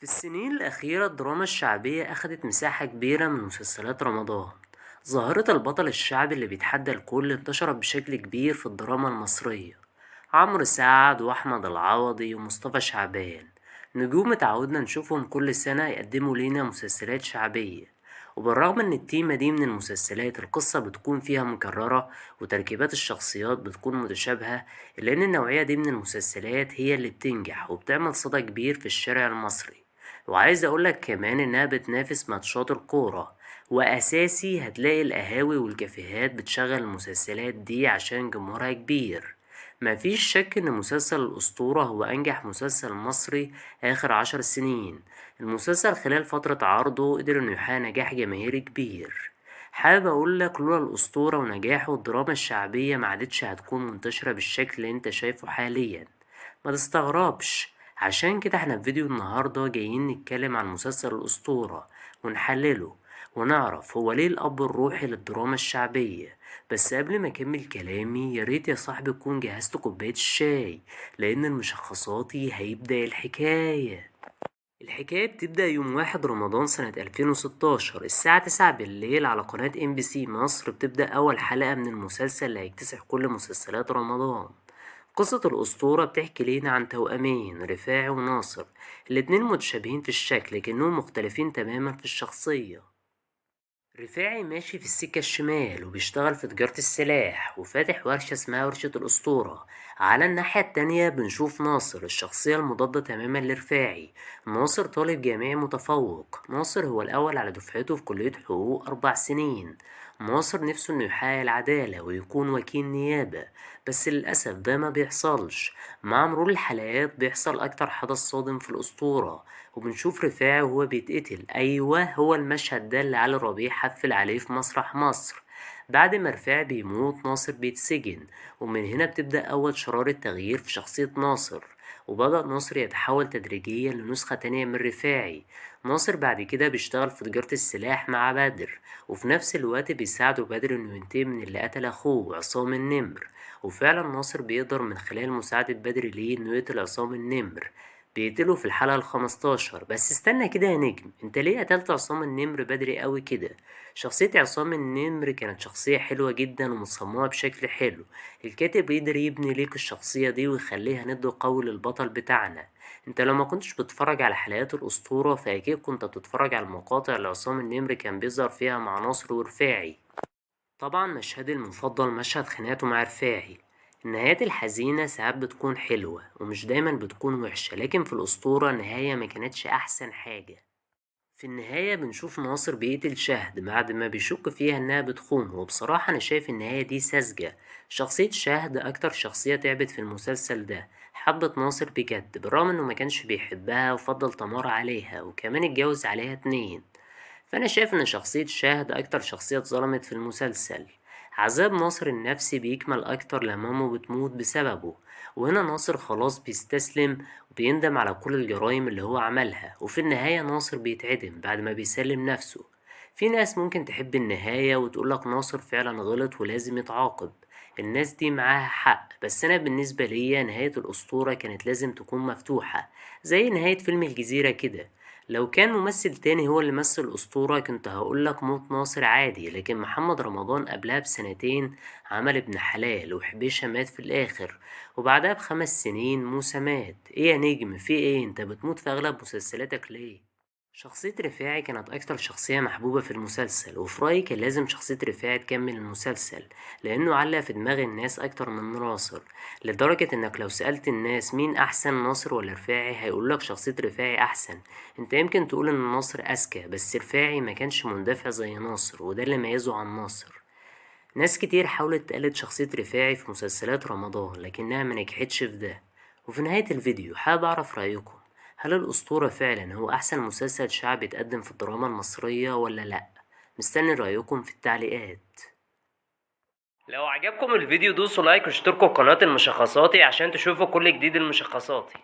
في السنين الأخيرة الدراما الشعبية أخدت مساحة كبيرة من مسلسلات رمضان. ظاهرة البطل الشعبي اللي بيتحدى الكل انتشرت بشكل كبير في الدراما المصرية. عمرو سعد وأحمد العوضي ومصطفى شعبان نجوم اتعودنا نشوفهم كل سنة يقدموا لينا مسلسلات شعبية. وبالرغم ان التيمة دي من المسلسلات القصة بتكون فيها مكررة وتركيبات الشخصيات بتكون متشابهة، إلا ان النوعية دي من المسلسلات هي اللي بتنجح وبتعمل صدى كبير في الشارع المصري. وعايز اقولك كمان انها بتنافس ماتشات الكورة، واساسي هتلاقي القهاوي والكافيهات بتشغل المسلسلات دي عشان جمهورها كبير. مفيش شك ان مسلسل الاسطورة هو انجح مسلسل مصري اخر 10 سنين. المسلسل خلال فترة عرضه قدر انه يحقق نجاح جماهيري كبير. حابب اقولك لولا الاسطورة ونجاحه الدراما الشعبية معدتش هتكون منتشرة بالشكل اللي انت شايفه حاليا. ما تستغربش، عشان كده احنا في فيديو النهاردة جايين نتكلم عن مسلسل الأسطورة ونحلله ونعرف هو ليه الأب الروحي للدراما الشعبية. بس قبل ما أكمل كلامي ياريت يا صاحبي تكون جهزت كوباية الشاي، لأن المشخصاتي هيبدأ الحكاية بتبدأ يوم 1 رمضان سنة 2016 الساعة 9 بالليل على قناة MBC مصر. بتبدأ أول حلقة من المسلسل اللي هيكتسح كل مسلسلات رمضان. قصة الأسطورة بتحكي لينا عن توأمين رفاعي وناصر، الاتنين متشابهين في الشكل لكنهم مختلفين تماما في الشخصية. رفاعي ماشي في السكة الشمال وبيشتغل في تجارة السلاح وفاتح ورشة اسمها ورشة الأسطورة. على الناحية التانية بنشوف ناصر الشخصية المضادة تماما لرفاعي. ناصر طالب جامعي متفوق، ناصر هو الأول على دفعته في كلية حقوق 4 سنين. ناصر نفسه انه يحقق العدالة ويكون وكيل نيابة، بس للأسف ده ما بيحصلش. مع مرور الحلقات بيحصل أكتر حدث صادم في الأسطورة، وبنشوف رفاعي وهو بيتقتل. أيوه هو المشهد ده اللي علي ربيع حفل عليه في مسرح مصر. بعد ما رفاعي بيموت ناصر بيتسجن، ومن هنا بتبدأ أول شرارة تغيير في شخصية ناصر. وبدأ ناصر يتحول تدريجيا لنسخة تانية من رفاعي. ناصر بعد كده بيشتغل في تجارة السلاح مع بدر، وفي نفس الوقت بيساعده بدر انه ينتقم من اللي قتل اخوه عصام النمر. وفعلا ناصر بيقدر من خلال مساعدة بدر ليه انه يقتل عصام النمر. بيقتله في الحلقة ال15. بس استنى كده يا نجم، انت ليه قتلت عصام النمر بدري قوي كده؟ شخصية عصام النمر كانت شخصية حلوة جدا ومتصممة بشكل حلو. الكاتب يقدر يبني ليك الشخصية دي ويخليها ند قوي للبطل بتاعنا. انت لو ما كنتش بتتفرج على حلقات الأسطورة فأكيد كنت بتتفرج على المقاطع اللي عصام النمر كان بيظهر فيها مع ناصر ورفاعي. طبعا مشهدي المفضل مشهد خناقته مع رفاعي. النهايات الحزينة ساعات بتكون حلوة ومش دايما بتكون وحشة، لكن في الأسطورة النهاية ما كانتش أحسن حاجة. في النهاية بنشوف ناصر بيقتل شهد بعد ما بيشك فيها انها بتخونه، وبصراحة انا شايف النهاية دي ساذجة. شخصية شهد اكتر شخصية تعبت في المسلسل ده. حبت ناصر بجد بالرغم انه ما كانش بيحبها وفضل تمار عليها وكمان اتجوز عليها 2. فأنا شايف إن شخصية شاهد أكتر شخصية اتظلمت في المسلسل. عذاب ناصر النفسي بيكمل أكتر لما أمه بتموت بسببه، وهنا ناصر خلاص بيستسلم وبيندم على كل الجرائم اللي هو عملها، وفي النهاية ناصر بيتعدم بعد ما بيسلم نفسه. في ناس ممكن تحب النهاية وتقولك ناصر فعلا غلط ولازم يتعاقب. الناس دي معاها حق، بس أنا بالنسبة ليا نهاية الأسطورة كانت لازم تكون مفتوحة، زي نهاية فيلم الجزيرة كده. لو كان ممثل تاني هو اللي مثل الأسطورة كنت هقولك موت ناصر عادي، لكن محمد رمضان قبلها بسنتين عمل ابن حلال وحبيشة مات في الآخر، وبعدها ب5 سنين موسى مات. ايه يا نجم في ايه؟ انت بتموت في أغلب مسلسلاتك ليه؟ شخصية رفاعي كانت أكتر شخصية محبوبة في المسلسل، وفي رأيي كان لازم شخصية رفاعي تكمل المسلسل، لأنه علق في دماغ الناس أكتر من ناصر. لدرجة إنك لو سألت الناس مين أحسن ناصر ولا رفاعي هيقولك شخصية رفاعي أحسن. انت يمكن تقول إن ناصر أذكى، بس رفاعي ما كانش مندفع زي ناصر، وده اللي ميزه عن ناصر. ناس كتير حاولت تقلد شخصية رفاعي في مسلسلات رمضان لكنها منجحتش في ده. وفي نهاية الفيديو حابب أعرف رأيكم، هل الأسطورة فعلا هو أحسن مسلسل شعبي اتقدم في الدراما المصرية ولا لأ؟ مستني رأيكم في التعليقات. لو عجبكم الفيديو دوسوا لايك واشتركوا في قناة المشخصاتي عشان تشوفوا كل جديد المشخصاتي.